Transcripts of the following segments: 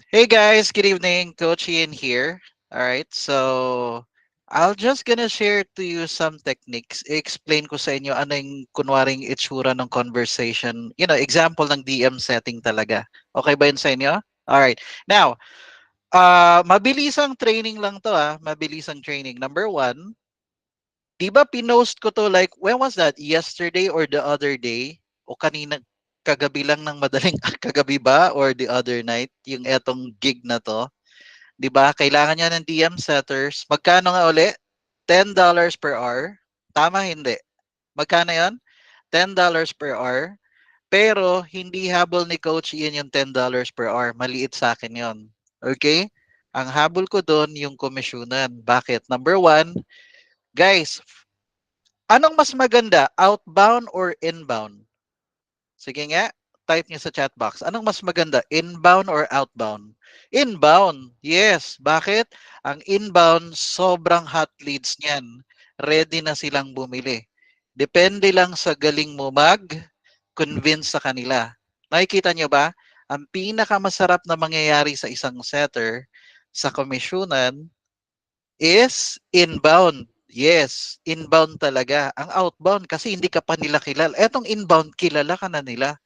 Hey guys, good evening. Coach Ian here. All right, so I'll just gonna share to you some techniques. I-explain ko sa inyo ano yung kunwaring itsura ng conversation. Example ng DM setting talaga. Okay ba yun sa inyo? All right. Now, mabilisang training lang to Mabilisang training. Number one, di ba pinost ko to like, when was that? Yesterday or the other day? O kanina, kagabi lang ng madaling, kagabi ba? Or the other night? Yung etong gig na to. 'Di ba? Kailangan niya ng DM setters. Magkano nga uli? $10 per hour. Tama hindi? Magkano 'yon? $10 per hour. Pero hindi habol ni Coach Ian yung $10 per hour. Maliit sa akin 'yon. Okay? Ang habol ko doon yung komisyonan. Bakit? Number one, guys, anong mas maganda? Outbound or inbound? Sige nga, type niyo sa chat box. Anong mas maganda, inbound or outbound? Inbound. Yes. Bakit? Ang inbound, sobrang hot leads niyan. Ready na silang bumili. Depende lang sa galing mo mag-convince sa kanila. Nakikita niyo ba? Ang pinakamasarap na mangyayari sa isang setter sa komisyonan is inbound. Yes, inbound talaga. Ang outbound kasi hindi ka pa nila kilala. Etong inbound, kilala ka na nila.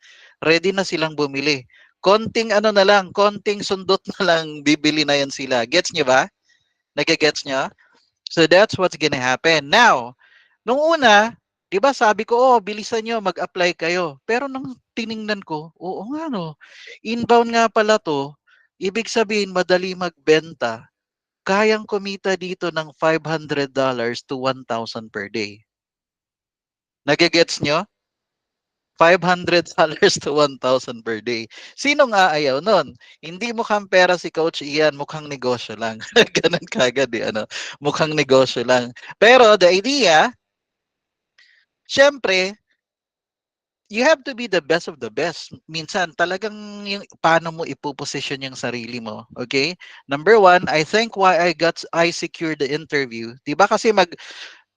Ready na silang bumili. Konting ano na lang, konting sundot na lang, bibili na yan sila. Gets nyo ba? Nagigets nyo? So that's what's gonna happen. Now, nung una, di ba sabi ko, oh, bilisan nyo, mag-apply kayo. Pero nung tiningnan ko, oo nga no, inbound nga pala to, ibig sabihin madali magbenta, kayang kumita dito ng $500 to 1,000 per day. Nagigets nyo? $500 to 1,000 per day. Sinong aayaw nun? Hindi mukhang pera si Coach Ian, mukhang negosyo lang. Ganun kagad ano? Mukhang negosyo lang. Pero the idea, syempre, you have to be the best of the best. Minsan, talagang yung paano mo ipoposition yung sarili mo. Okay? Number one, I think why I secured the interview. Diba kasi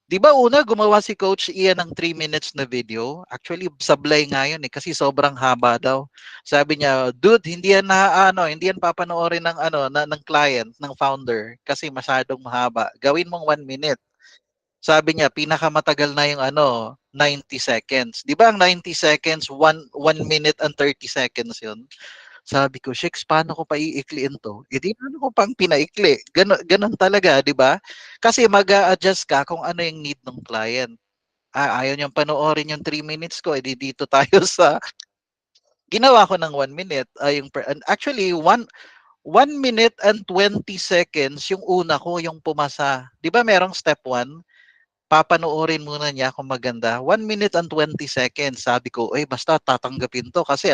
'di ba una gumawa si Coach Ian ng 3 minutes na video? Actually, sablay nga 'yun kasi sobrang haba daw. Sabi niya, "Dude, hindi yan hindi yan papanoorin ng ng client, ng founder kasi masyadong mahaba. Gawin mong 1 minute." Sabi niya, pinakamatagal na yung 90 seconds. 'Di ba ang 90 seconds, 1 minute and 30 seconds 'yun? Sabi ko, "Sheks, paano ko pa iikliin 'to?" Eh, di paano ko pang pinaikli. Gano'n talaga, 'di ba? Kasi mag-a-adjust ka kung ano yung need ng client. Ayaw niyang panoorin yung 3 minutes ko, eh, di dito tayo sa ginawa ko ng 1 minute. Actually, 1 minute and 20 seconds yung una ko, yung pumasa. 'Di ba merong step one, papanoorin muna niya kung maganda. 1 minute and 20 seconds. Sabi ko, eh, basta tatanggapin to. Kasi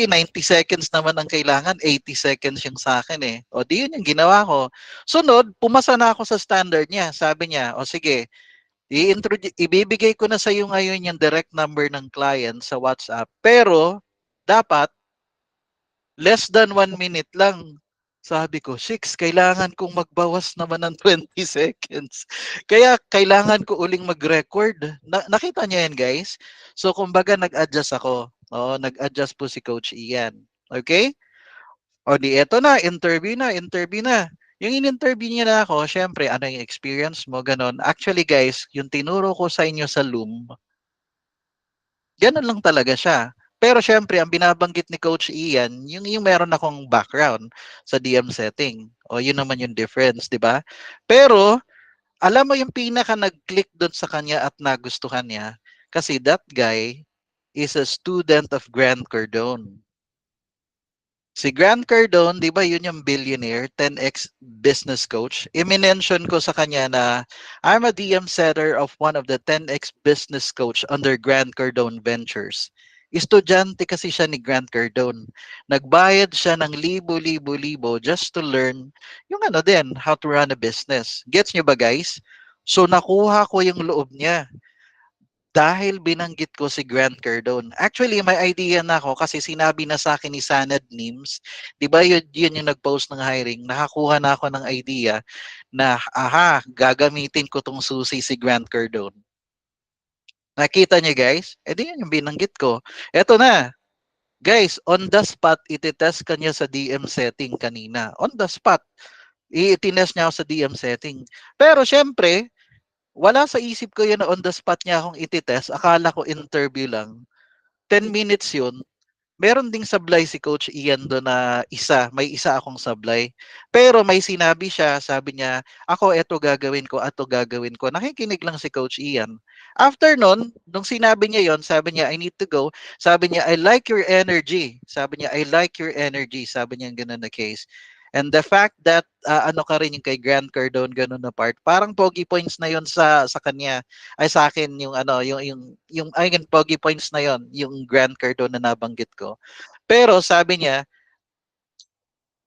90 seconds naman ang kailangan, 80 seconds yung sa akin eh. O di yun yung ginawa ko. Sunod, pumasa na ako sa standard niya. Sabi niya, o sige, ibibigay ko na sa iyo ngayon yung direct number ng client sa WhatsApp. Pero, dapat less than 1 minute lang. Sabi ko, Six, kailangan kong magbawas naman ng 20 seconds. Kaya kailangan ko uling mag-record. Nakita niyo yan, guys? So, kumbaga, nag-adjust ako. Oo, nag-adjust po si Coach Ian. Okay? O di eto na, interview na. Yung in-interview niya na ako, syempre, ano yung experience mo, ganon. Actually, guys, yung tinuro ko sa inyo sa Loom, ganun lang talaga siya. Pero syempre, ang binabanggit ni Coach Ian, yung meron akong background sa DM setting. O yun naman yung difference, di ba? Pero, alam mo yung pinaka nag-click doon sa kanya at nagustuhan niya? Kasi that guy is a student of Grant Cardone. Si Grant Cardone, di ba yun yung billionaire, 10x business coach? I-mention ko sa kanya na I'm a DM setter of one of the 10x business coach under Grant Cardone Ventures. Estudyante kasi siya ni Grant Cardone. Nagbayad siya ng libo-libo-libo just to learn yung how to run a business. Gets nyo ba guys? So nakuha ko yung loob niya dahil binanggit ko si Grant Cardone. Actually, may idea na ako kasi sinabi na sa akin ni Sanad Nims, di ba yun yung nag-post ng hiring, nakakuha na ako ng idea na, gagamitin ko tong susi si Grant Cardone. Nakita niyo guys? Eh di yun yung binanggit ko. Eto na, Guys, on the spot, ititest ka niya sa DM setting kanina. On the spot, itinest niya ako sa DM setting. Pero syempre, wala sa isip ko yun na on the spot niya akong ititest. Akala ko interview lang. 10 minutes yun. Meron ding sablay si Coach Ian doon na may isa akong sablay. Pero may sinabi siya, sabi niya, ako eto gagawin ko, ato gagawin ko. Nakikinig lang si Coach Ian. After nun, nung sinabi niya yon, sabi niya, I need to go. Sabi niya, I like your energy. Sabi niya, I like your energy. Sabi niya, ganun na case. And the fact that ano ka rin yung kay Grant Cardone ganun na part, parang pogi points na yon sa kanya. Ay sa akin yung ano, yung ay pogi points na yon, yung Grant Cardone na nabanggit ko. Pero sabi niya,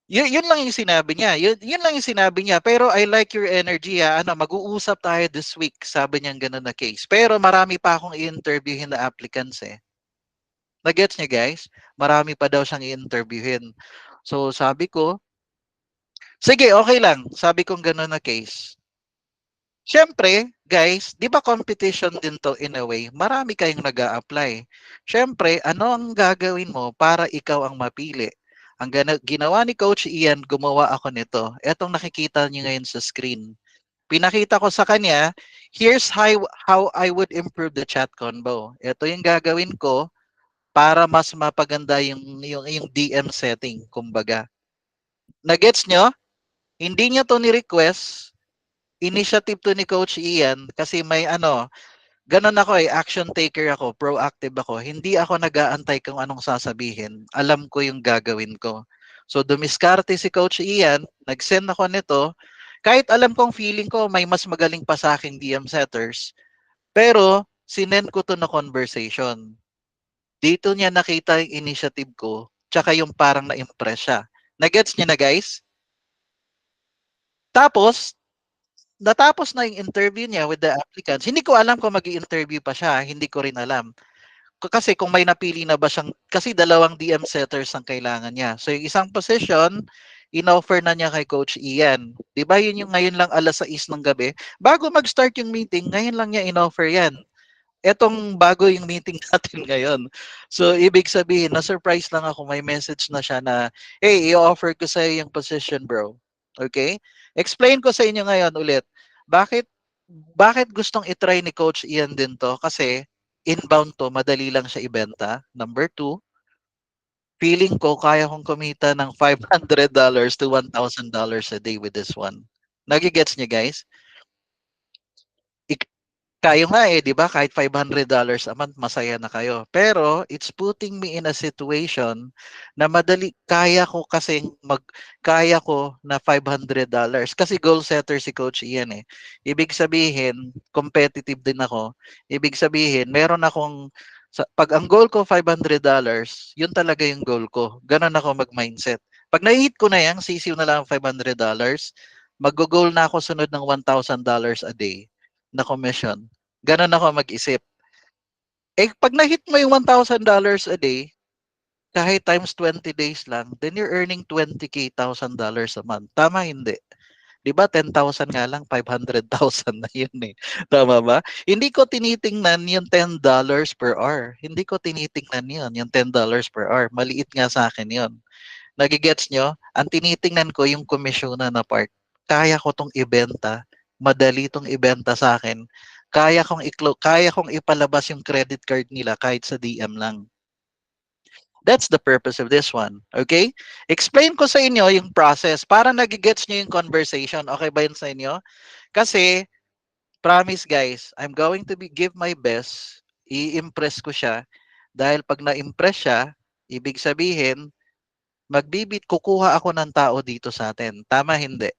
yun lang yung sinabi niya. Yun lang yung sinabi niya. Pero I like your energy ha. Ano, mag-uusap tayo this week. Sabi niya ganun na case. Pero marami pa akong i-interviewin na applicants eh. Nagets niya guys? Marami pa daw siyang i-interviewin. So sabi ko, sige, okay lang. Sabi kong ganun na case. Siyempre, guys, 'di ba competition din 'to in a way? Marami kayong nag-a-apply. Siyempre, ano ang gagawin mo para ikaw ang mapili? Ang ginawa ni Coach Ian, gumawa ako nito. Etong nakikita niyo ngayon sa screen. Pinakita ko sa kanya, here's how I would improve the chat combo. Ito yung gagawin ko para mas mapaganda yung DM setting, kumbaga. Nagets nyo? Hindi niya to ni-request, initiative to ni Coach Ian kasi may ano, ganun ako eh, action taker ako, proactive ako. Hindi ako nag-aantay kung anong sasabihin. Alam ko yung gagawin ko. So dumiskarte si Coach Ian, nag-send ako nito. Kahit alam kong feeling ko may mas magaling pa sa aking DM setters, pero sinend ko to na conversation. Dito niya nakita yung initiative ko, tsaka yung parang na-impress siya. Nagets niya na guys? Tapos, natapos na yung interview niya with the applicants. Hindi ko alam kung mag-i-interview pa siya. Hindi ko rin alam. Kasi kung may napili na ba siyang, kasi dalawang DM setters ang kailangan niya. So yung isang position, in-offer na niya kay Coach Ian. Di ba yun yung ngayon lang alas 6 ng gabi? Bago mag-start yung meeting, ngayon lang niya in-offer yan. Etong bago yung meeting natin ngayon. So, ibig sabihin, na-surprise lang ako, may message na siya na, hey, i-offer ko sa yung position, bro. Okay? Explain ko sa inyo ngayon ulit, bakit bakit gustong itry ni Coach Ian din to? Kasi, inbound to, madali lang siya ibenta. Number two, feeling ko kaya kong kumita ng $500 to $1,000 a day with this one. Nagigets niya, guys? Kayo nga eh, 'di ba? Kahit $500 a month, masaya na kayo. Pero it's putting me in a situation na madali kaya ko kasi kaya ko na $500 kasi goal setter si Coach Ian eh. Ibig sabihin, competitive din ako. Ibig sabihin, meron akong pag ang goal ko $500, yun talaga yung goal ko. Ganun ako mag-mindset. Pag na-hit ko na yan, sisiw na lang ang $500, mag-goal na ako sunod ng $1,000 a day na commission. Ganon ako mag-isip. Eh, pag na-hit mo yung $1,000 a day, kahit times 20 days lang, then you're earning 20K thousand dollars a month. Tama hindi? 'Di ba 10,000 nga lang, 500,000 na 'yun eh. Tama ba? Hindi ko tinitingnan yung $10 per hour. Hindi ko tinitingnan 'yun, yung $10 per hour. Maliit nga sa akin 'yun. Nagigets nyo? Ang tinitingnan ko yung komisyonan na part. Kaya ko tong ibenta. Madali tong ibenta sa akin. Kaya kong ipalabas yung credit card nila kahit sa DM lang. That's the purpose of this one. Okay? Explain ko sa inyo yung process para nagigets nyo yung conversation. Okay ba yun sa inyo? Kasi, promise guys, I'm going to give my best. I-impress ko siya. Dahil pag na-impress siya, ibig sabihin, kukuha ako ng tao dito sa atin. Tama, hindi.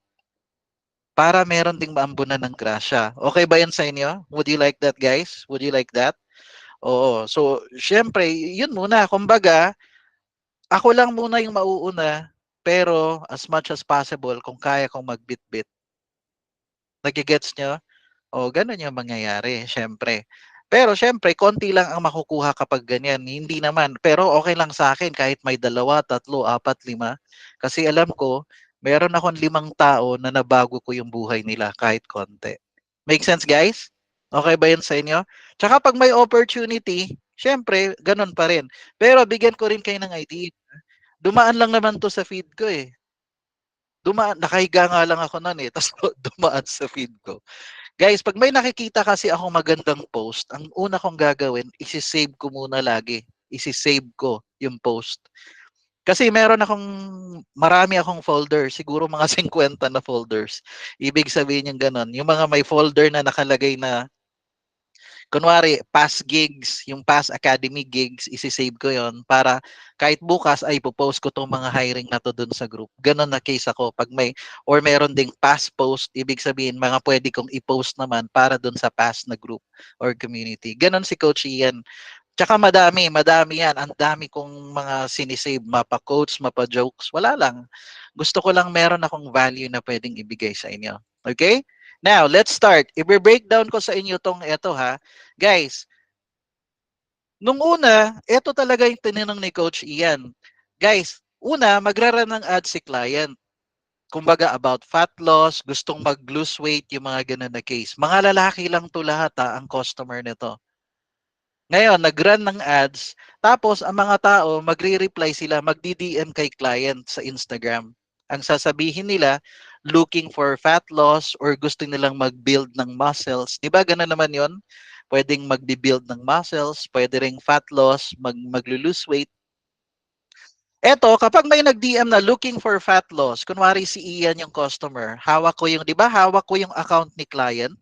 Para meron ding maambunan ng grasya. Okay ba yan sa inyo? Would you like that, guys? Would you like that? Oo. So, syempre, yun muna. Kumbaga, ako lang muna yung mauuna, pero as much as possible, kung kaya kong magbitbit. Nagigets nyo? O, ganun yung mangyayari, syempre. Pero syempre, konti lang ang makukuha kapag ganyan. Hindi naman. Pero okay lang sa akin kahit may 2, 3, 4, 5. Kasi alam ko, meron akong 5 tao na nabago ko yung buhay nila kahit konti. Make sense, guys? Okay ba yun sa inyo? Tsaka pag may opportunity, Siyempre, ganun pa rin. Pero bigyan ko rin kayo ng idea. Dumaan lang naman to sa feed ko eh. Nakahiga nga lang ako nun eh. Tapos dumaan sa feed ko. Guys, pag may nakikita kasi ako magandang post, ang una kong gagawin, isi-save ko muna lagi. Isi-save ko yung post. Kasi marami akong folder, siguro mga 50 na folders. Ibig sabihin yung ganun. Yung mga may folder na nakalagay na kunwari, past gigs, yung past academy gigs, isi-save ko yon para kahit bukas ay popost ko tong mga hiring na to dun sa group. Ganon na case ako. Pag or meron ding past post, ibig sabihin, mga pwede kong i-post naman para dun sa past na group or community. Ganon si Coach Ian. Tsaka madami yan. Ang dami kong mga sinisave, mapa-quotes, mapa-jokes. Wala lang. Gusto ko lang meron akong value na pwedeng ibigay sa inyo. Okay? Now, let's start. I-breakdown ko sa inyo tong ito ha. Guys, nung una, ito talaga yung tinanong ni Coach Ian. Guys, una, magraran ng ad si client. Kumbaga about fat loss, gustong mag-lose weight, yung mga ganun na case. Mga lalaki lang to lahat ang customer nito. Ngayon, nag-run ng ads, tapos ang mga tao, magre-reply sila, magdi-DM kay client sa Instagram. Ang sasabihin nila, looking for fat loss or gusto nilang mag-build ng muscles. Di ba ganun naman yon? Pwedeng mag-build ng muscles, pwede ring fat loss, mag-lose weight. Eto, kapag may nag-DM na looking for fat loss, kunwari si Ian yung customer, hawak ko yung, di ba, hawak ko yung account ni client.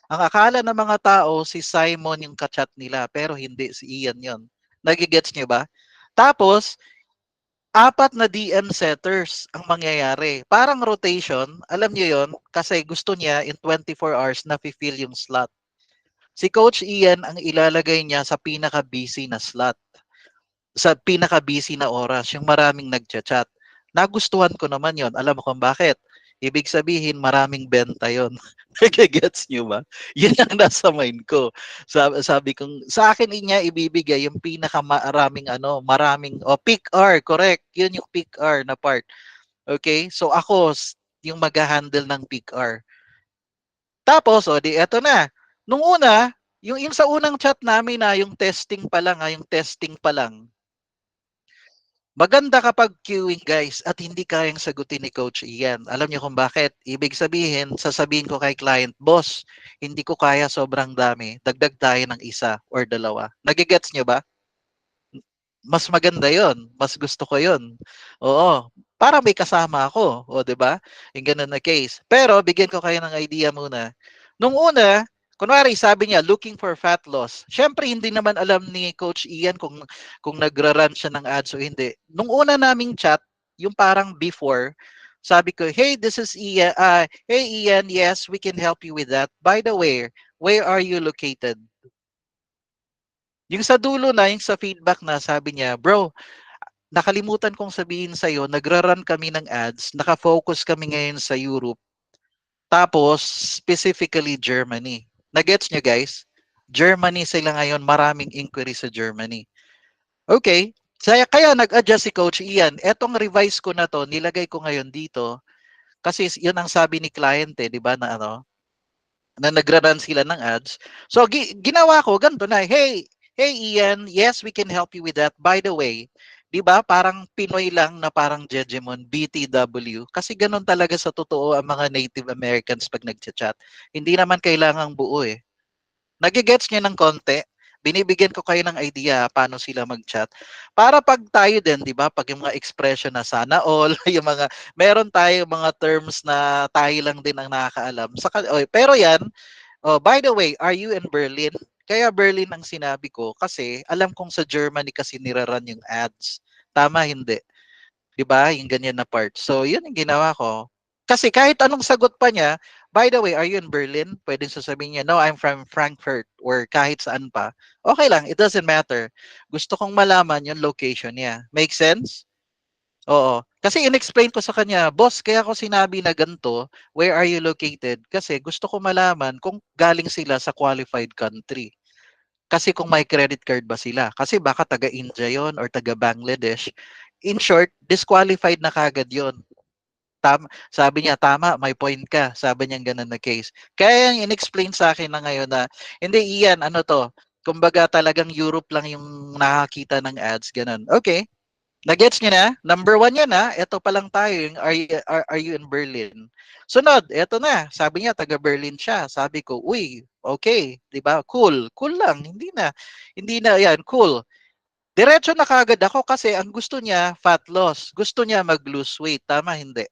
Ang akala ng mga tao, si Simon yung kachat nila, pero hindi, si Ian yon. Nagigets niyo ba? Tapos, apat na DM setters ang mangyayari. Parang rotation, alam niyo yon, kasi gusto niya in 24 hours na fill yung slot. Si Coach Ian ang ilalagay niya sa pinaka-busy na slot, sa pinaka-busy na oras, yung maraming nagchat-chat. Nagustuhan ko naman yon. Alam mo kung bakit? Ibig sabihin, maraming benta yon. Nagigets nyo ba? Yun ang nasa mind ko. Sabi kong, sa akin niya ibibigay yung pinakamaraming peak hour, correct. Yun yung peak hour na part. Okay? So ako, yung mag-handle ng peak hour. Tapos, di eto na. Nung una, yung sa unang chat namin yung testing pa lang, yung testing pa lang, maganda kapag queuing guys at hindi kayang sagutin ni Coach Ian. Alam niyo kung bakit? Ibig sabihin, sasabihin ko kay client, boss, hindi ko kaya sobrang dami. Dagdag tayo ng isa or dalawa. Nagigets niyo ba? Mas maganda yon, mas gusto ko yon. Oo, para may kasama ako, o 'di ba? Yung ganun na case. Pero bigyan ko kayo ng idea muna. Nung una, kunwari sabi niya looking for fat loss. Syempre hindi naman alam ni Coach Ian kung nagra-run siya ng ads o hindi. Nung una naming chat, yung parang before, sabi ko, "Hey, this is Ian. Hey Ian, yes, we can help you with that. By the way, where are you located?" Yung sa dulo na, yung sa feedback na sabi niya, "Bro, nakalimutan kong sabihin sa'yo, nagra-run kami ng ads, naka-focus kami ngayon sa Europe, tapos specifically Germany." Nagets nyo guys? Germany sila ngayon, maraming inquiry sa Germany. Okay, kaya nag-adjust si Coach Ian. Etong revise ko na to, nilagay ko ngayon dito, kasi yun ang sabi ni client di ba, na nagra-run sila ng ads. So, ginawa ko, ganito na, hey Ian, yes, we can help you with that. By the way, di ba, parang Pinoy lang na parang Jejemon, BTW. Kasi ganun talaga sa totoo ang mga Native Americans pag nagchat-chat. Hindi naman kailangang buo eh. Nagigets niya ng konti. Binibigyan ko kayo ng idea paano sila mag-chat. Para pag tayo din, di ba, pag yung mga expression na sana all, yung mga, meron tayo mga terms na tayo lang din ang nakakaalam. Pero yan, by the way, are you in Berlin? Kaya Berlin ang sinabi ko kasi alam kong sa Germany kasi niraran yung ads. Tama, hindi. 'Di ba? Yung ganyan na part. So, yun yung ginawa ko. Kasi kahit anong sagot pa niya, by the way, are you in Berlin? Pwedeng sasabihin niya, no, I'm from Frankfurt or kahit saan pa. Okay lang, it doesn't matter. Gusto kong malaman yung location niya. Make sense? Oo. Kasi in-explain ko sa kanya, boss, kaya ako sinabi na ganito, where are you located? Kasi gusto ko malaman kung galing sila sa qualified country. Kasi kung may credit card ba sila. Kasi baka taga-India yon or taga-Bangladesh. In short, disqualified na kagad yon. Sabi niya, tama, may point ka. Sabi niya ganun na case. Kaya yung in-explain sa akin na ngayon na, hindi Ian, ano to, Kumbaga talagang Europe lang yung nakakita ng ads, ganun. Okay. Nagets niyo na? Number one yan ha. Ito pa lang tayo. Yung are you in Berlin? Sunod, ito na. Sabi niya, taga Berlin siya. Sabi ko, uy, okay. Di ba? Cool. Cool lang. Hindi na. Hindi na. Yan, cool. Diretso na kagad ako kasi ang gusto niya, fat loss. Gusto niya mag-lose weight. Tama, hindi.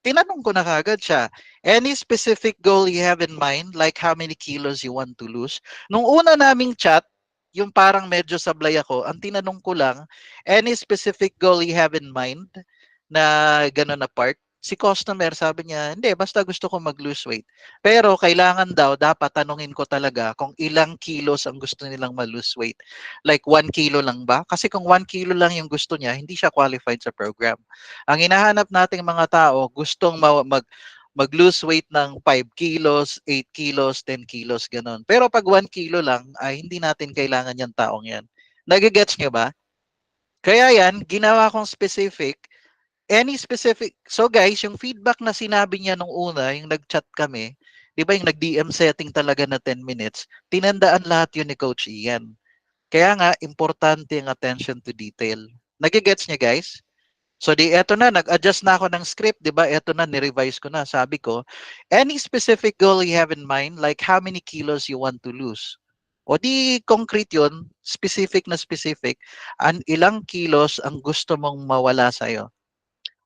Tinanong ko na kagad siya, any specific goal you have in mind? Like how many kilos you want to lose? Nung una naming chat, yung parang medyo sablay ako, ang tinanong ko lang, any specific goal you have in mind na gano'n na part? Si customer sabi niya, hindi, basta gusto ko mag-lose weight. Pero kailangan daw, dapat tanungin ko talaga kung ilang kilos ang gusto nilang ma-lose weight. Like 1 kilo lang ba? Kasi kung 1 kilo lang yung gusto niya, hindi siya qualified sa program. Ang hinahanap nating mga tao, gustong mag-lose weight ng 5 kilos, 8 kilos, 10 kilos, ganun. Pero pag 1 kilo lang, ay hindi natin kailangan yung taong yan. Nagigets nyo ba? Kaya yan, ginawa kong specific. Any specific. So guys, yung feedback na sinabi niya nung una, yung nag-chat kami, di ba yung nag-DM setting talaga na 10 minutes, tinandaan lahat yun ni Coach Ian. Kaya nga, importante ang attention to detail. Nagigets niya guys? So di eto na, nag-adjust na ako ng script, 'di ba? Eto na, ni-revise ko na. Sabi ko, any specific goal you have in mind, like how many kilos you want to lose? O di concrete 'yun, specific na specific, an ilang kilos ang gusto mong mawala sa iyo.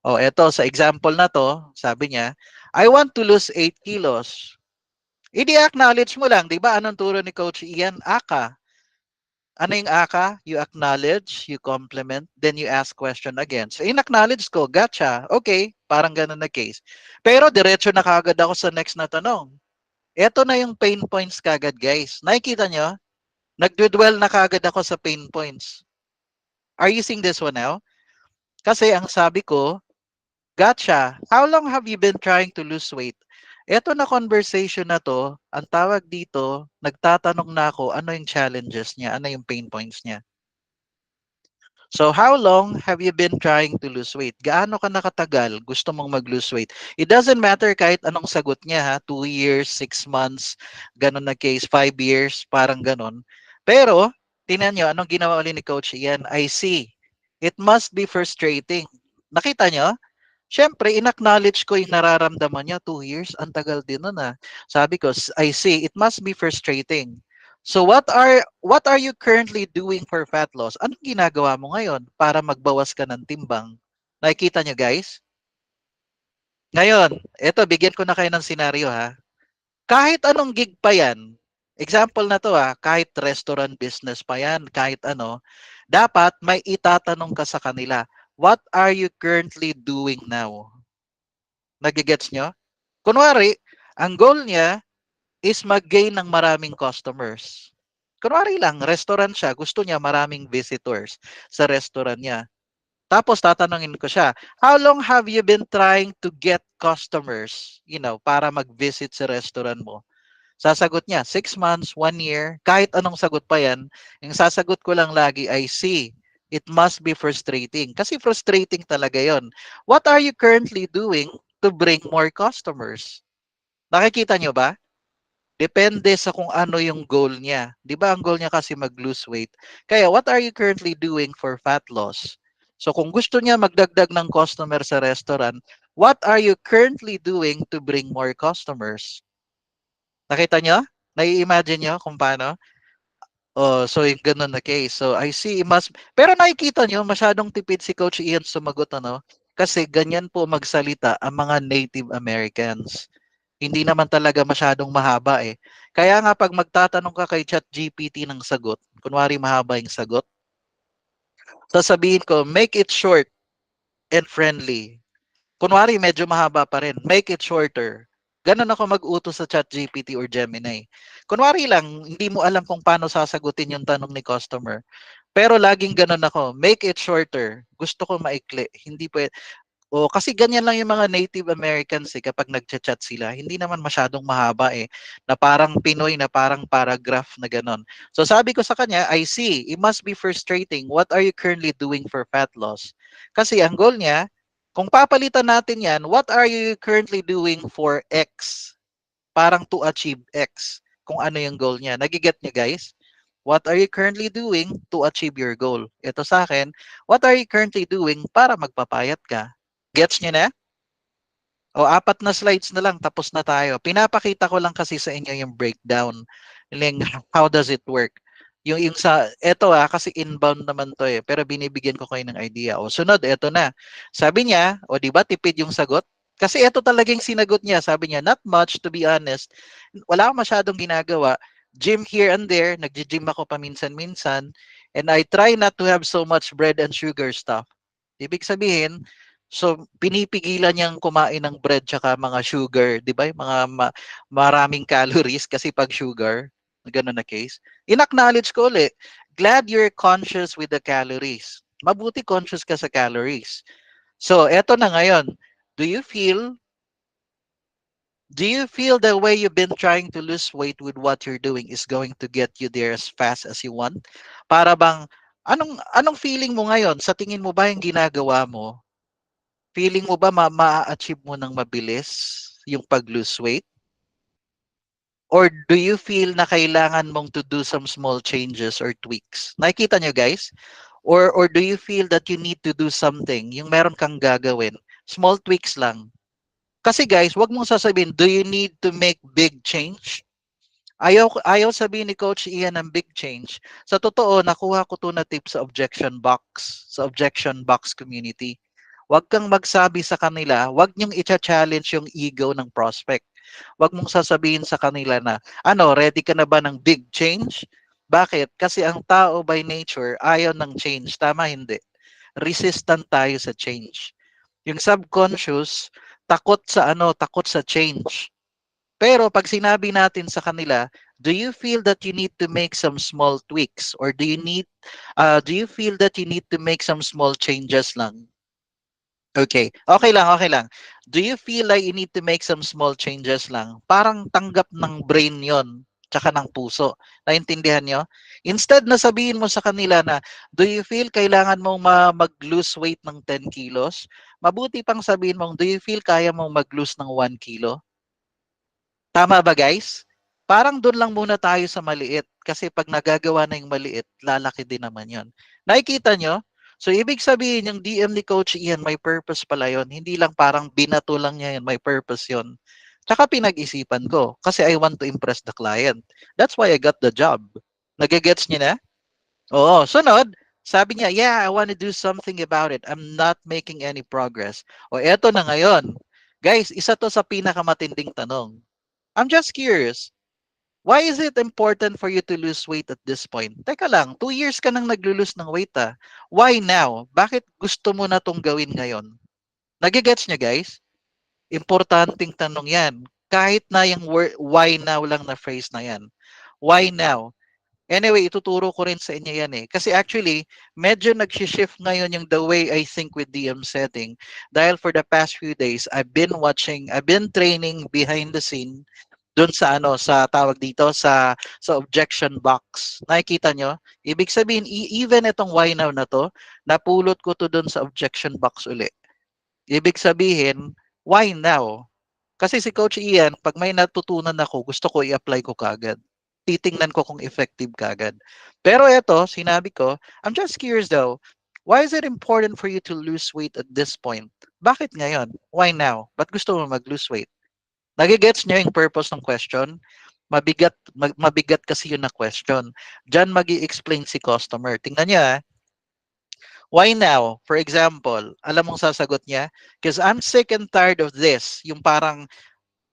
O eto sa example na 'to, sabi niya, I want to lose 8 kilos. I-acknowledge mo lang, 'di ba? Anong turo ni Coach Ian? Aka. Ano yung aka? You acknowledge, you compliment, then you ask question again. So, in-acknowledge ko, gotcha. Okay, parang ganun na case. Pero diretso na kagad ako sa next na tanong. Ito na yung pain points kagad, guys. Nakikita nyo? Nagdwell na kagad ako sa pain points. Are you seeing this one now? Kasi ang sabi ko, gotcha. How long have you been trying to lose weight? Ito na conversation na to, ang tawag dito, nagtatanong na ako ano yung challenges niya, ano yung pain points niya. So how long have you been trying to lose weight? Gaano ka nakatagal gusto mong mag-lose weight? It doesn't matter kahit anong sagot niya ha, 2 years, 6 months, ganun na case, 5 years, parang ganun. Pero, tingnan nyo, anong ginawa ulit ni Coach Ian? I see. It must be frustrating. Nakita nyo? Siyempre, in-acknowledge ko yung nararamdaman niya, 2 years, ang tagal din nun ah. Sabi ko, I see, it must be frustrating. So what are you currently doing for fat loss? Anong ginagawa mo ngayon para magbawas ka ng timbang? Nakikita niyo guys? Ngayon, eto bigyan ko na kayo ng senaryo ha. Kahit anong gig pa yan, example na to ha, kahit restaurant business pa yan, kahit ano, dapat may itatanong ka sa kanila. What are you currently doing now? Nagigets nyo? Kunwari, ang goal niya is mag-gain ng maraming customers. Kunwari lang, restaurant siya, gusto niya maraming visitors sa restaurant niya. Tapos tatanungin ko siya, how long have you been trying to get customers, para mag-visit sa restaurant mo? Sasagot niya, 6 months, 1 year, kahit anong sagot pa yan, yung sasagot ko lang lagi ay see. It must be frustrating. Kasi frustrating talaga yon. What are you currently doing to bring more customers? Nakikita nyo ba? Depende sa kung ano yung goal niya. 'Di ba ang goal niya kasi mag-lose weight. Kaya what are you currently doing for fat loss? So kung gusto niya magdagdag ng customer sa restaurant, what are you currently doing to bring more customers? Nakita niyo? Nai-imagine niyo kung paano? Oh, so yung ganun na case. So I see, pero nakikita niyo masyadong tipid si Coach Ian sumagot ano? Kasi ganyan po magsalita ang mga Native Americans. Hindi naman talaga masyadong mahaba eh. Kaya nga pag magtatanong ka kay ChatGPT ng sagot, kunwari mahaba yung sagot, sasabihin ko, make it short and friendly. Kunwari medyo mahaba pa rin, make it shorter. Ganun ako mag-utos sa ChatGPT or Gemini. Kunwari lang, hindi mo alam kung paano sasagutin yung tanong ni customer. Pero laging ganun ako, make it shorter. Gusto ko maikli. Hindi pwede. O kasi ganyan lang yung mga Native Americans eh, kapag nagchat-chat sila. Hindi naman masyadong mahaba eh, na parang Pinoy na parang paragraph na ganon. So sabi ko sa kanya, I see, it must be frustrating. What are you currently doing for fat loss? Kasi ang goal niya, kung papalitan natin yan, what are you currently doing for X? Parang to achieve X. kung ano yung goal niya. Nagiget niya guys? What are you currently doing to achieve your goal? Ito sa akin, what are you currently doing para magpapayat ka? Gets niyo na? O apat na slides na lang, tapos na tayo. Pinapakita ko lang kasi sa inyo yung breakdown. Yung how does it work? Yung sa, eto kasi inbound naman to eh, pero binibigyan ko kayo ng idea. O sunod, eto na. Sabi niya, o di ba tipid yung sagot? Kasi eto talagang sinagot niya. Sabi niya, not much to be honest. Wala akong masyadong ginagawa. Gym here and there. Nagji-gym ako paminsan-minsan. And I try not to have so much bread and sugar stuff. Ibig sabihin, so pinipigilan niyang kumain ng bread tsaka mga sugar, 'di ba? Yung mga maraming calories kasi pag sugar, ganun na case. In-acknowledge ko ulit, glad you're conscious with the calories. Mabuti conscious ka sa calories. So, eto na ngayon. Do you feel do you feel the way you've been trying to lose weight with what you're doing is going to get you there as fast as you want? Para bang anong feeling mo ngayon? Sa tingin mo ba yung ginagawa mo, feeling mo ba ma-achieve mo ng mabilis yung pag-lose weight? Or do you feel na kailangan mong to do some small changes or tweaks? Nakikita nyo guys? Or do you feel that you need to do something, yung meron kang gagawin? Small tweaks lang. Kasi guys, wag mong sasabihin, do you need to make big change? Ayaw sabihin ni Coach Ian ng big change. Sa totoo, nakuha ko to na tip sa objection box community. Huwag kang magsabi sa kanila, huwag niyong i-challenge yung ego ng prospect. Huwag mong sasabihin sa kanila na, ready ka na ba ng big change? Bakit? Kasi ang tao by nature, ayaw ng change. Tama, hindi. Resistant tayo sa change. Yung subconscious, takot sa change. Pero pag sinabi natin sa kanila, do you feel that you need to make some small tweaks or do you feel that you need to make some small changes lang? Okay. Okay lang, okay lang. Do you feel like you need to make some small changes lang? Parang tanggap ng brain 'yon, tsaka ng puso. Naintindihan nyo? Instead na sabihin mo sa kanila na, do you feel kailangan mong mag-lose weight ng 10 kilos? Mabuti pang sabihin mong, do you feel kaya mong mag-lose ng 1 kilo? Tama ba guys? Parang doon lang muna tayo sa maliit. Kasi pag nagagawa na yung maliit, lalaki din naman yon. Nakikita nyo? So ibig sabihin, yung DM ni Coach Ian, may purpose pala yon. Hindi lang parang binato lang niya yun, may purpose yon. Tsaka pinag-isipan ko kasi I want to impress the client. That's why I got the job. Nagigets niyo na? Oo. Sunod, sabi niya, yeah, I want to do something about it. I'm not making any progress. O eto na ngayon. Guys, isa to sa pinakamatinding tanong. I'm just curious. Why is it important for you to lose weight at this point? Teka lang, 2 years ka nang naglo-lose ng weight ah. Why now? Bakit gusto mo na tong gawin ngayon? Nagigets niya guys? Importanteng tanong yan. Kahit na yung why now lang na phrase na yan. Why now? Anyway, ituturo ko rin sa inyo yan eh. Kasi actually, medyo nag-shift ngayon yung the way I think with DM setting. Dahil for the past few days, I've been training behind the scene doon sa sa tawag dito sa objection box. Nakikita nyo? Ibig sabihin even itong why now na to, napulot ko to doon sa objection box uli. Ibig sabihin, why now? Kasi si Coach Ian, pag may natutunan ako, gusto ko i-apply ko kagad. Titingnan ko kung effective kagad. Pero eto, sinabi ko, I'm just curious though, why is it important for you to lose weight at this point? Bakit ngayon? Why now? Ba't gusto mo mag-lose weight? Nagigets niyo yung purpose ng question? Mabigat kasi yun na question. Diyan magi-explain si customer. Tingnan niyo why now? For example, alam mong sasagot niya? Because I'm sick and tired of this. Yung parang,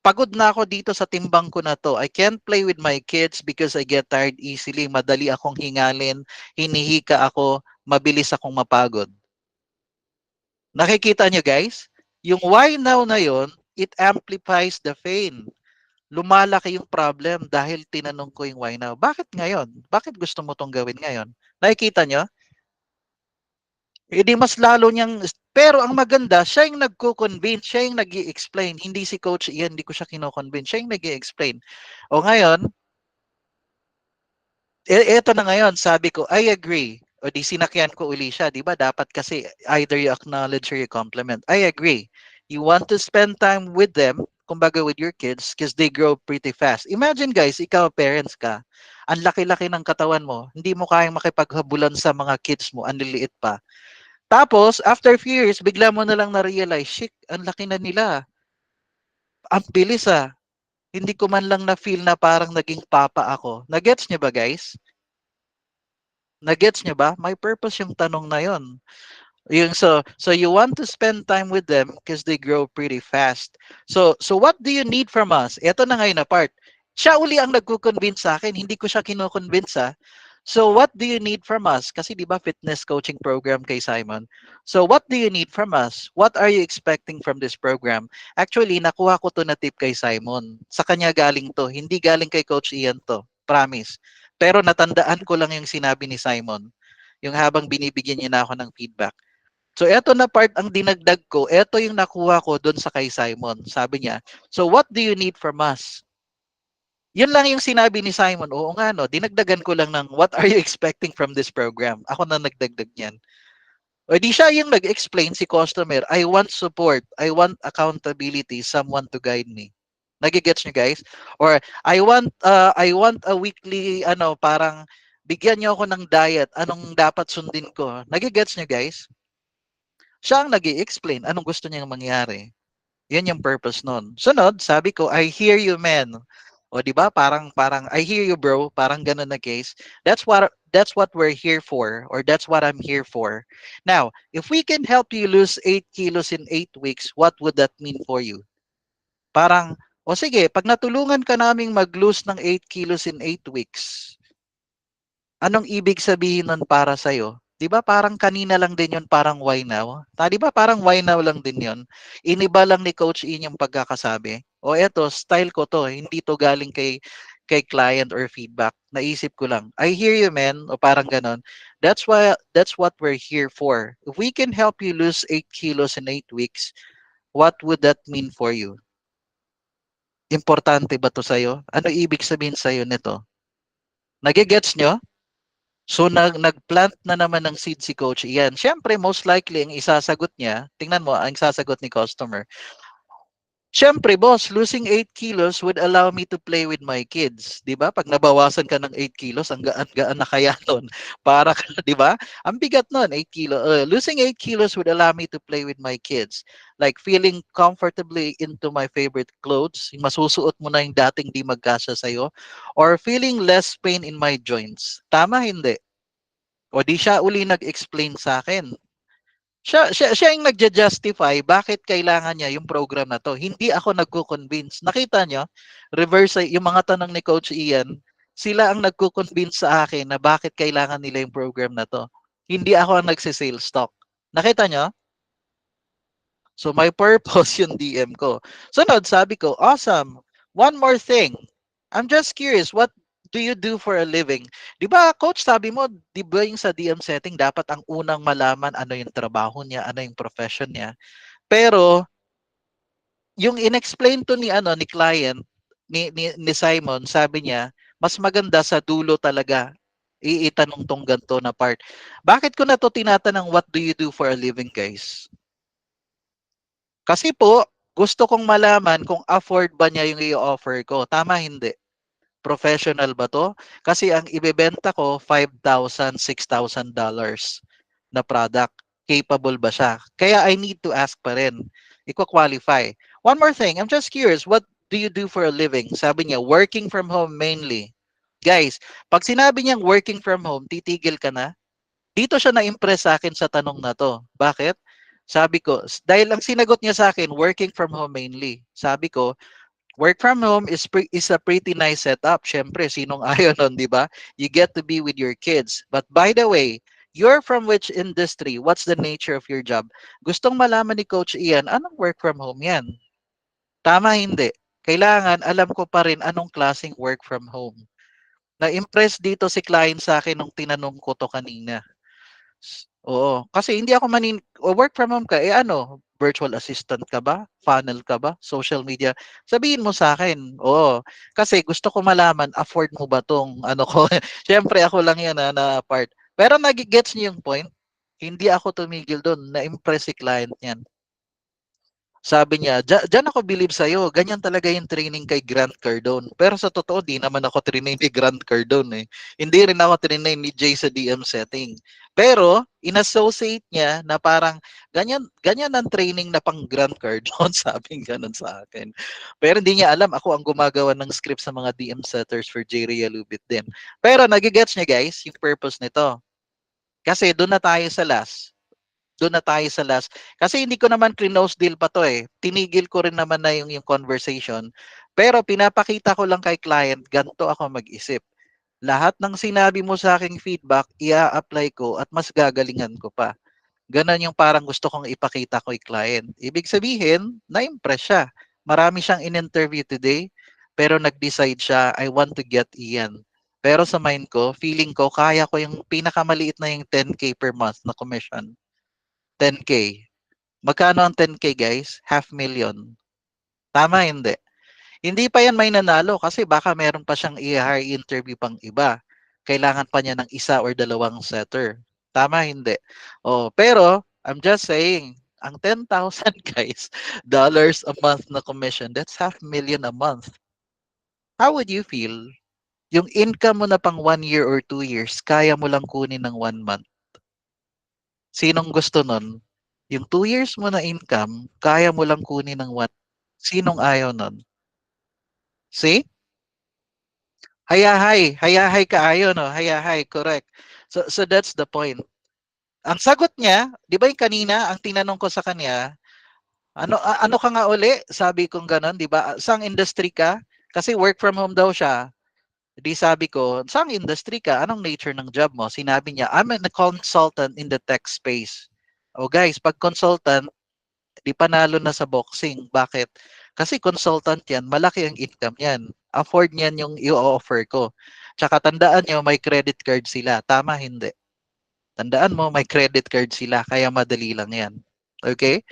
pagod na ako dito sa timbang ko na to. I can't play with my kids because I get tired easily. Madali akong hingalin. Hinihika ako. Mabilis akong mapagod. Nakikita niyo guys? Yung why now na yon, it amplifies the pain. Lumalaki yung problem dahil tinanong ko yung why now. Bakit ngayon? Bakit gusto mo tong gawin ngayon? Nakikita nyo? Hindi mas lalo niyang, pero ang maganda, siya yung nagko-convince, siya yung nag explain hindi si Coach Ian, hindi ko siya kino-convince, siya yung nag explain O ngayon, eto na ngayon, sabi ko, I agree. O di sinakyan ko uli siya, di ba? Dapat kasi either you acknowledge or you compliment. I agree. You want to spend time with them, kumbaga with your kids because they grow pretty fast. Imagine guys, ikaw parents ka, ang laki-laki ng katawan mo, hindi mo kayang makipaghabulan sa mga kids mo, ang liliit pa. Tapos, after few years, bigla mo na lang na-realize, shit, ang laki na nila. Ang bilis ah. Hindi ko man lang na-feel na parang naging papa ako. Nagets niyo ba guys? Nagets niyo ba? May purpose yung tanong na yon. So you want to spend time with them because they grow pretty fast. So what do you need from us? Ito na ngayon na part. Siya uli ang nagko-convince sa akin, hindi ko siya kino-convince ah. So what do you need from us? Kasi 'di ba fitness coaching program kay Simon. So what do you need from us? What are you expecting from this program? Actually, nakuha ko to na tip kay Simon. Sa kanya galing to, hindi galing kay Coach Ian to. Promise. Pero natandaan ko lang yung sinabi ni Simon. Yung habang binibigyan niya na ako ng feedback. So eto na part ang dinagdag ko, eto yung nakuha ko doon sa kay Simon. Sabi niya, so what do you need from us? Yun lang yung sinabi ni Simon. Oo nga no, dinagdagan ko lang ng what are you expecting from this program? Ako na nagdagdag niyan. O di siya yung nag-explain si customer, I want support, I want accountability, someone to guide me. Nagigets niyo guys? Or I want a weekly parang bigyan niyo ako ng diet, anong dapat sundin ko? Nagigets niyo guys? Siya ang nag-i-explain anong gusto niyang mangyari. Yan yung purpose nun. Sunod, sabi ko, I hear you, man. O di ba? Parang I hear you, bro. Parang ganun na case. That's what we're here for, or that's what I'm here for. Now, if we can help you lose 8 kilos in 8 weeks, what would that mean for you? Parang, o sige, pag natulungan ka naming mag-lose ng 8 kilos in 8 weeks, anong ibig sabihin nun para sa'yo? 'Di ba parang kanina lang din 'yon, parang why now? 'Di ba parang why now lang din 'yon? Iniba lang ni Coach Ian yung pagkakasabi. O eto, style ko 'to, hindi 'to galing kay client or feedback. Naisip ko lang. I hear you, man. O parang ganon. That's what we're here for. If we can help you lose 8 kilos in 8 weeks, what would that mean for you? Importante ba 'to sa'yo? Ano ibig sabihin sa'yo nito? Nagigets nyo? So nagplant na naman ng seed si Coach Ian. Siyempre, most likely, ang isasagot niya, tingnan mo, ang isasagot ni customer, siyempre, boss, losing 8 kilos would allow me to play with my kids. Di ba? Pag nabawasan ka ng 8 kilos, ang gaan-gaan na kaya nun. Para, di ba? Ang bigat nun, 8 kilos. Losing 8 kilos would allow me to play with my kids. Like feeling comfortably into my favorite clothes. Yung masusuot mo na yung dating di magkasya sa'yo. Or feeling less pain in my joints. Tama, hindi? O di siya uli nag-explain sa akin. Siya yung nagja-justify bakit kailangan niya yung program na to. Hindi ako nagko-convince. Nakita nyo? Reverse yung mga tanong ni Coach Ian, sila ang nagko-convince sa akin na bakit kailangan nila yung program na to. Hindi ako ang nagsi-sales talk. Nakita nyo? So my purpose yung DM ko. Sunod, sabi ko, awesome. One more thing. I'm just curious, what do you do for a living? Di ba, coach, sabi mo, di ba yung sa DM setting, dapat ang unang malaman ano yung trabaho niya, ano yung profession niya. Pero, yung inexplain to ni client, ni Simon, sabi niya, mas maganda sa dulo talaga itanong tong ganito na part. Bakit ko na to tinatanong what do you do for a living, guys? Kasi po, gusto kong malaman kung afford ba niya yung i-offer ko. Tama, hindi? Professional ba to? Kasi ang ibebenta ko, $5,000, $6,000 na product. Capable ba siya? Kaya I need to ask pa rin. Iko-qualify. One more thing, I'm just curious, what do you do for a living? Sabi niya, working from home mainly. Guys, pag sinabi niyang working from home, titigil ka na? Dito siya na-impress sa akin sa tanong na to. Bakit? Sabi ko, dahil ang sinagot niya sa akin, working from home mainly. Sabi ko, work from home is a pretty nice setup. Siyempre, sinong ayaw nun, di ba? You get to be with your kids. But by the way, you're from which industry? What's the nature of your job? Gustong malaman ni Coach Ian, anong work from home yan? Tama, hindi. Kailangan, alam ko pa rin anong klaseng work from home. Na-impress dito si client sa akin nung tinanong ko to kanina. Oo, kasi hindi ako work from home ka, virtual assistant ka ba? Funnel ka ba? Social media? Sabihin mo sa akin. Oo, kasi gusto ko malaman, afford mo ba tong ano ko? Siyempre ako lang yan na part. Pero nagigets niyo yung point? Hindi ako tumigil doon. Na-impress si client niyan. Sabi niya, "Diyan ako believe sa'yo. Ganyan talaga yung training kay Grant Cardone." Pero sa totoo, di naman ako trinain ni Grant Cardone eh. Hindi rin ako trinain ni Jay sa DM setting. Pero, inassociate niya na parang, ganyan, ganyan ang training na pang Grant Cardone, sabi ganun sa akin. Pero hindi niya alam, ako ang gumagawa ng script sa mga DM setters for J. Ria Lubit din. Pero, nagigets niya guys, yung purpose nito. Kasi doon na tayo sa last. Doon na tayo sa last. Kasi hindi ko naman close deal pa to eh. Tinigil ko rin naman na yung conversation. Pero pinapakita ko lang kay client, ganito ako mag-isip. Lahat ng sinabi mo sa aking feedback, ia-apply ko at mas gagalingan ko pa. Ganon yung parang gusto kong ipakita ko kay client. Ibig sabihin, na-impress siya. Marami siyang in-interview today, pero nag-decide siya, I want to get Ian. Pero sa mind ko, feeling ko, kaya ko yung pinakamaliit na yung 10K per month na commission. 10K. Magkano ang 10K guys? Half million. Tama hindi? Hindi pa yan may nanalo kasi baka meron pa siyang i-hire interview pang iba. Kailangan pa niya ng isa or dalawang setter. Tama hindi? Oh, pero I'm just saying, ang 10,000 guys, dollars a month na commission, that's half million a month. How would you feel? Yung income mo na pang 1 year or 2 years, kaya mo lang kunin ng 1 month. Sinong gusto nun? Yung 2 years mo na income, kaya mo lang kunin ng 1. Sinong ayaw nun? See? Hayahay, hayahay kaayo no, hayahay, correct. So that's the point. Ang sagot niya, 'di ba yung kanina, ang tinanong ko sa kanya, ano ka nga uli? Sabi kong gano'n, 'di ba? Saang industry ka? Kasi work from home daw siya. Di sabi ko, saang industry ka? Anong nature ng job mo? Sinabi niya, I'm a consultant in the tech space. Oh guys, pag consultant, di panalo na sa boxing. Bakit? Kasi consultant yan, malaki ang income yan. Afford niyan yung i-offer ko. Tsaka tandaan nyo, may credit card sila. Tama, hindi. Tandaan mo, may credit card sila. Kaya madali lang yan. Okay?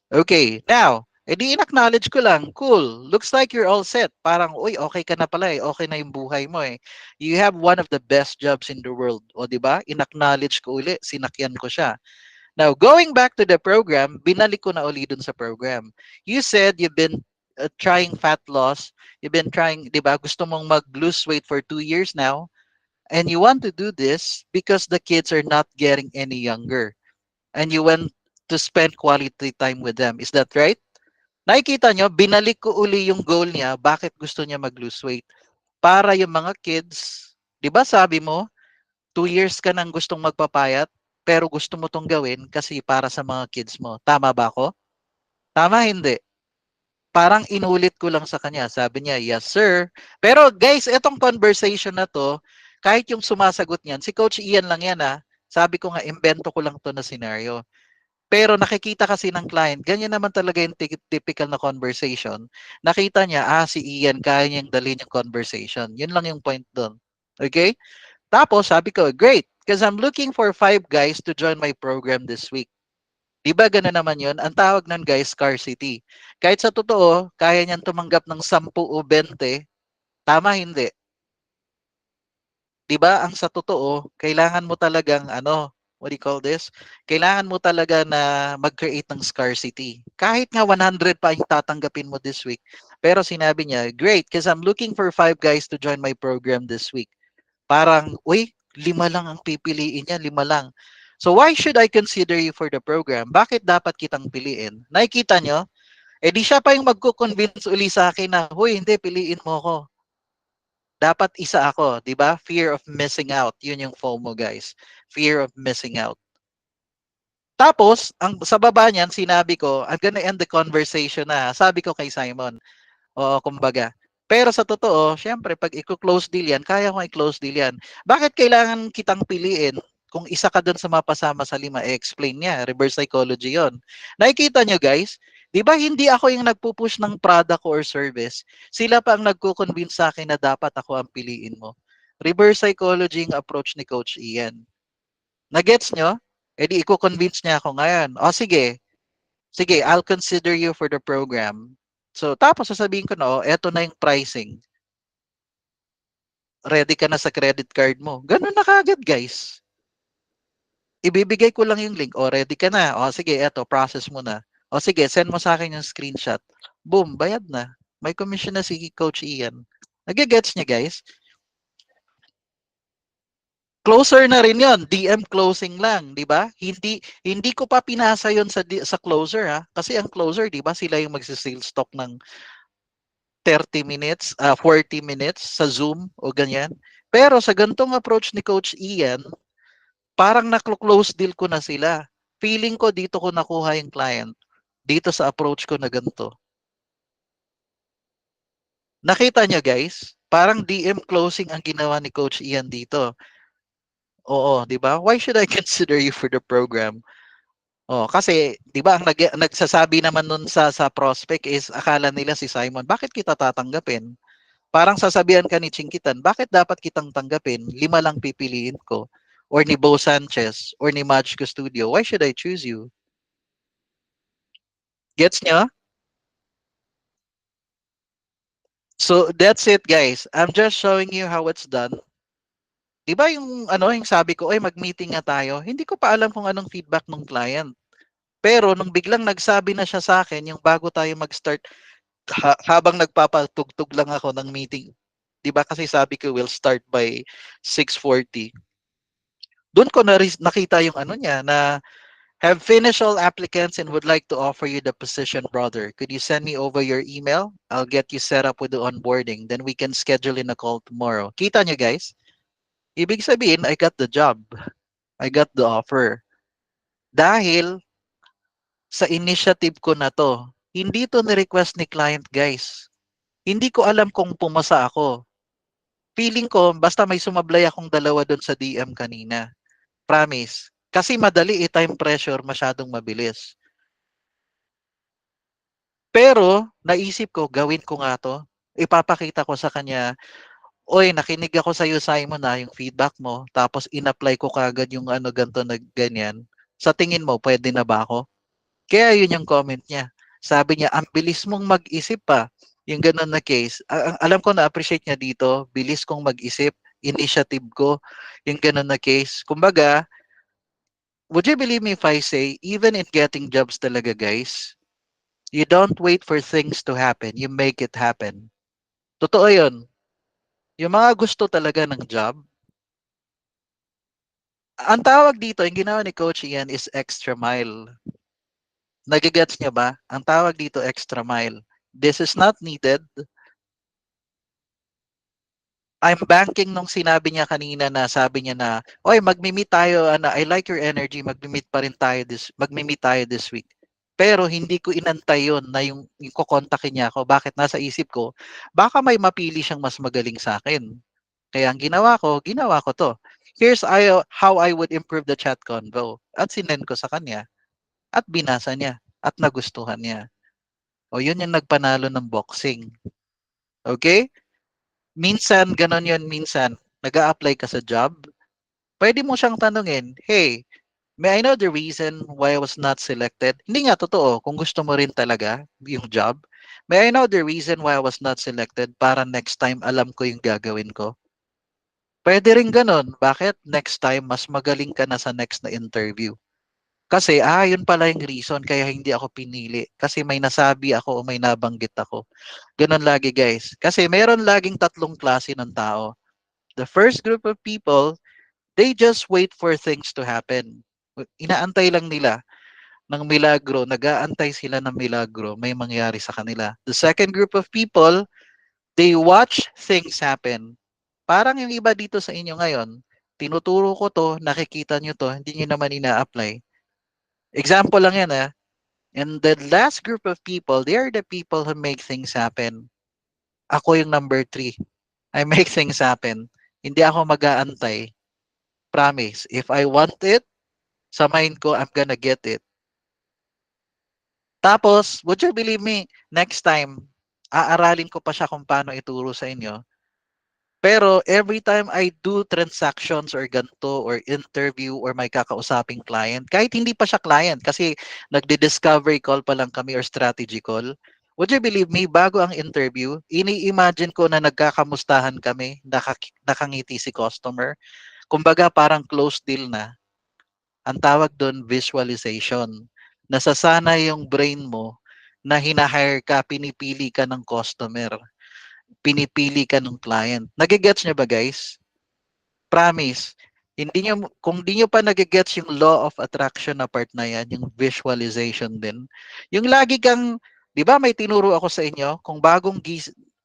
Okay. Now, edi in-acknowledge ko lang. Cool. Looks like you're all set. Parang, uy, okay ka na pala eh. Okay na yung buhay mo eh. You have one of the best jobs in the world. O, di ba? In-acknowledge ko uli. Sinakyan ko siya. Now, going back to the program, binalik ko na uli dun sa program. You said you've been trying fat loss. You've been trying, di ba, gusto mong mag-lose weight for 2 years now. And you want to do this because the kids are not getting any younger. And you want to spend quality time with them. Is that right? Nakikita nyo, binalik ko uli yung goal niya. Bakit gusto niya mag-lose weight? Para yung mga kids, di ba sabi mo, 2 years ka nang gustong magpapayat, pero gusto mo tong gawin kasi para sa mga kids mo. Tama ba ako? Tama, hindi. Parang inulit ko lang sa kanya. Sabi niya, yes sir. Pero guys, itong conversation na to, kahit yung sumasagot niyan, si Coach Ian lang yan ah. Sabi ko nga, invento ko lang to na scenario. Pero nakikita kasi ng client, ganyan naman talaga yung typical na conversation. Nakita niya, si Ian, kaya niyang dalhin yung conversation. Yun lang yung point doon. Okay? Tapos sabi ko, great, because I'm looking for 5 guys to join my program this week. Di ba gano'n naman yun? Ang tawag nun guys, scarcity. Kahit sa totoo, kaya niyan tumanggap ng 10 o 20, tama hindi. Di ba ang sa totoo, kailangan mo talagang what do you call this? Kailangan mo talaga na mag-create ng scarcity. Kahit nga 100 pa yung tatanggapin mo this week. Pero sinabi niya, great, because I'm looking for 5 guys to join my program this week. Parang, uy, 5 lang ang pipiliin niya, 5 lang. So why should I consider you for the program? Bakit dapat kitang piliin? Nakikita nyo? Eh di siya pa yung magko-convince uli sa akin na, huy, hindi, piliin mo ko. Dapat isa ako, di ba? Fear of missing out. Yun yung FOMO, guys. Fear of missing out. Tapos, sa baba niyan, sinabi ko, I'm gonna end the conversation na. Sabi ko kay Simon, oo, kumbaga. Pero sa totoo, syempre, pag i-close deal yan, kaya kong i-close deal yan. Bakit kailangan kitang piliin? Kung isa ka dun sa mapasama sa 5, explain niya. Reverse psychology yon. Nakikita nyo guys, di ba hindi ako yung nagpupush ng product or service? Sila pa ang nagko-convince sa akin na dapat ako ang piliin mo. Reverse psychology yung approach ni Coach Ian. Nagets nyo? E di i-convince niya ako ngayon. O sige, sige, I'll consider you for the program. So, tapos sasabihin ko na, eto na yung pricing. Ready ka na sa credit card mo. Ganun na kagad, guys. Ibibigay ko lang yung link. O, ready ka na. O, sige, eto, process mo na. O sige, send mo sa akin yung screenshot. Boom, bayad na. May commission na si Coach Ian. Nagigets niya, guys? Closer na rin 'yon, DM closing lang, 'di ba? Hindi ko pa pinasa 'yon sa closer ha, kasi ang closer 'di ba sila yung magse-sales talk ng 30 minutes, 40 minutes sa Zoom o ganyan. Pero sa gantong approach ni Coach Ian, parang naklo-close deal ko na sila. Feeling ko dito ko nakuha yung client, dito sa approach ko na ganito. Nakita niyo guys, parang DM closing ang ginawa ni Coach Ian dito. Oo, 'di ba? Why should I consider you for the program? Oh, kasi 'di ba ang nagsasabi naman nun sa prospect is akala nila si Simon, bakit kita tatanggapin? Parang sasabihan ka ni Chinkitan, bakit dapat kitang tanggapin? 5 lang pipiliin ko. Or ni Bo Sanchez or ni Madge Studio. Why should I choose you? Gets nyo? So that's it guys. I'm just showing you how it's done. 'Di ba yung ano, yung sabi ko, ay mag-meeting nga tayo. Hindi ko pa alam kung anong feedback ng client. Pero nung biglang nagsabi na siya sa akin, yung bago tayo mag-start, habang nagpapatugtog lang ako ng meeting, 'di ba kasi sabi ko we'll start by 6:40. Doon ko na nakita yung ano niya na have finished all applicants and would like to offer you the position, brother. Could you send me over your email? I'll get you set up with the onboarding. Then we can schedule in a call tomorrow. Kita nyo guys? Ibig sabihin, I got the job. I got the offer. Dahil sa initiative ko na to, hindi to ni-request ni client guys. Hindi ko alam kung pumasa ako. Feeling ko, basta may sumablay akong dalawa doon sa DM kanina. Promise. Kasi madali time pressure, masyadong mabilis. Pero, naisip ko, gawin ko nga to. Ipapakita ko sa kanya, oy, nakinig ako sa iyo, Simon, na yung feedback mo. Tapos, in-apply ko kagad yung ano, ganto na ganyan. Sa tingin mo, pwede na ba ako? Kaya yun yung comment niya. Sabi niya, ang bilis mong mag-isip pa. Yung ganun na case. Alam ko na-appreciate niya dito. Bilis kong mag-isip. Initiative ko. Yung ganun na case. Kumbaga, would you believe me if I say, even in getting jobs talaga, guys, you don't wait for things to happen. You make it happen. Totoo yun. Yung mga gusto talaga ng job, ang tawag dito, yung ginawa ni Coach Ian is extra mile. Nagigets niya ba? Ang tawag dito extra mile. This is not needed. I'm banking nung sinabi niya kanina na sabi niya na, oy, magmi-meet tayo, ano, I like your energy, magmi-meet pa rin tayo magmi-meet tayo this week. Pero hindi ko inantay yun na yung kukontakin niya ako. Bakit? Nasa isip ko, baka may mapili siyang mas magaling sa akin. Kaya ang ginawa ko to. Here's how I would improve the chat convo. At sinend ko sa kanya. At binasa niya. At nagustuhan niya. O yun yung nagpanalo ng boxing. Okay? Minsan, ganon yun minsan. Nag-a-apply ka sa job. Pwede mo siyang tanungin, hey, may I know the reason why I was not selected? Hindi nga totoo. Kung gusto mo rin talaga yung job, may I know the reason why I was not selected para next time alam ko yung gagawin ko? Pwede rin ganun. Bakit? Next time, mas magaling ka na sa next na interview. Kasi, yun pala yung reason kaya hindi ako pinili. Kasi may nasabi ako o may nabanggit ako. Ganun lagi guys. Kasi meron laging tatlong klase ng tao. The first group of people, they just wait for things to happen. Inaantay lang nila ng milagro. Nag-aantay sila ng milagro. May mangyari sa kanila. The second group of people, they watch things happen. Parang yung iba dito sa inyo ngayon, tinuturo ko to, nakikita nyo to, hindi nyo naman ina-apply. Example lang yan And the last group of people, they are the people who make things happen. Ako yung number 3. I make things happen. Hindi ako mag-aantay. Promise. If I want it, sa mind ko, I'm gonna get it. Tapos, would you believe me, next time, aaralin ko pa siya kung paano ituro sa inyo. Pero every time I do transactions or ganto or interview or may kakausaping client, kahit hindi pa siya client kasi nagde-discovery call pa lang kami or strategy call, would you believe me, bago ang interview, ini-imagine ko na nagkakamustahan kami, nakangiti si customer. Kumbaga parang close deal na. Ang tawag doon, visualization. nasasanay yung brain mo na hina-hire ka, pinipili ka ng customer, pinipili ka ng client. Nagigets niyo ba, guys? Promise. Hindi niyo, kung di niyo pa nagigets yung law of attraction na part na yan, yung visualization din. Yung lagi kang, di ba may tinuro ako sa inyo, kung bagong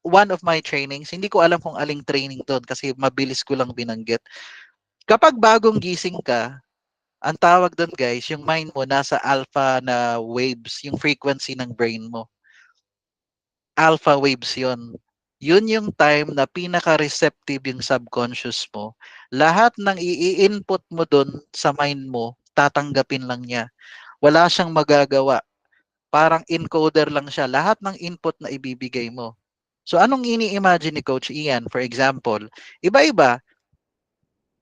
one of my trainings, hindi ko alam kung aling training doon kasi mabilis ko lang binanggit. Kapag bagong gising ka, ang tawag doon guys, yung mind mo nasa alpha na waves, yung frequency ng brain mo. Alpha waves yon. Yun yung time na pinaka-receptive yung subconscious mo. Lahat ng i-input mo doon sa mind mo, tatanggapin lang niya. Wala siyang magagawa. Parang encoder lang siya. Lahat ng input na ibibigay mo. So anong ini-imagine ni Coach Ian? For example, iba-iba,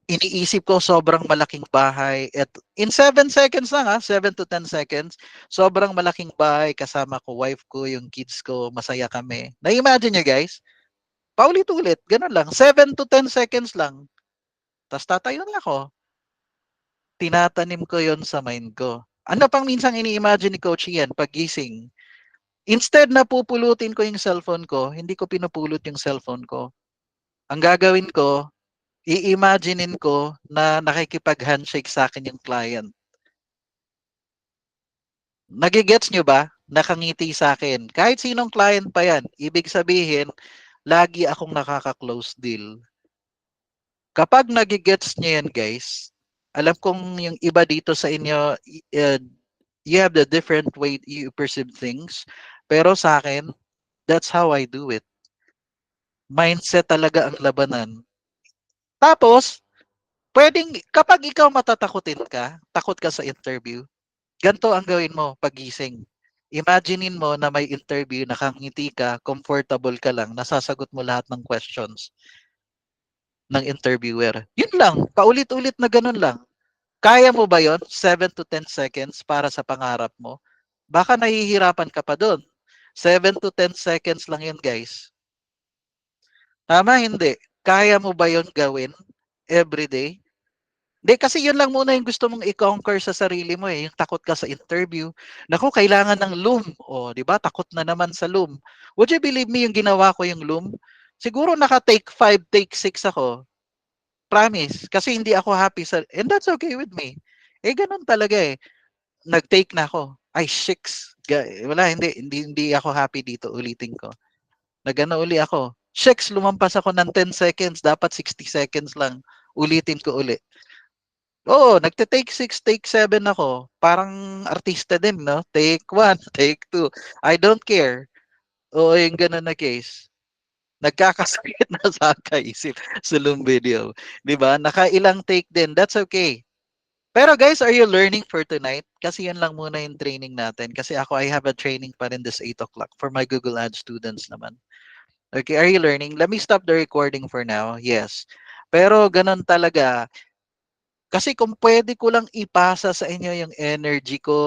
iniisip ko sobrang malaking bahay at in 7 seconds lang 7 to 10 seconds, sobrang malaking bahay kasama ko, wife ko, yung kids ko, masaya kami. Na-imagine niyo guys? Paulit-ulit, ganun lang. 7 to 10 seconds lang. Tapos tatayo na ako. Tinatanim ko yon sa mind ko. Ano pang minsan ini-imagine ni Coach Ian pag gising? Instead na pupulutin ko yung cellphone ko, hindi ko pinupulot yung cellphone ko. Ang gagawin ko, i-imaginein ko na nakikipag-handshake sa akin yung client. Nagigets nyo ba? Nakangiti sa akin. Kahit sinong client pa yan, ibig sabihin, lagi akong nakaka-close deal. Kapag nagigets nyo yan guys, alam kong yung iba dito sa inyo, you have the different way you perceive things. Pero sa akin, that's how I do it. Mindset talaga ang labanan. Tapos, pwedeng, kapag ikaw matatakutin ka, takot ka sa interview, ganito ang gawin mo pagising. Imaginein mo na may interview, nakangiti ka, comfortable ka lang, nasasagot mo lahat ng questions ng interviewer. Yun lang, paulit-ulit na ganun lang. Kaya mo ba yon 7 to 10 seconds para sa pangarap mo? Baka nahihirapan ka pa doon. 7 to 10 seconds lang yun, guys. Tama, hindi. Kaya mo ba yon gawin everyday? Hindi, kasi yun lang muna yung gusto mong i-conquer sa sarili mo eh. Yung takot ka sa interview. Naku, kailangan ng loom. O, di ba? Takot na naman sa loom. Would you believe me yung ginawa ko yung loom? Siguro naka-take 5, take 6 ako. Promise. Kasi hindi ako happy sa... And that's okay with me. Eh, ganun talaga eh. Nag-take na ako. Ay, shicks. Wala, hindi ako happy dito. Ulitin ko. Nagano uli ako. Shicks, lumampas ako ng 10 seconds. Dapat 60 seconds lang. Ulitin ko uli. Oo, nagte-take 6, take 7 ako. Parang artista din, no? Take 1, take 2. I don't care. Oo, yung ganun na case. Nagkakasakit na sa kaisip sa long video. 'Di ba? Nakailang take din. That's okay. Pero guys, are you learning for tonight? Kasi yan lang muna yung training natin. Kasi ako, I have a training pa rin this 8 o'clock for my Google Ads students naman. Okay, are you learning? Let me stop the recording for now. Yes. Pero ganun talaga. Kasi kung pwede ko lang ipasa sa inyo yung energy ko,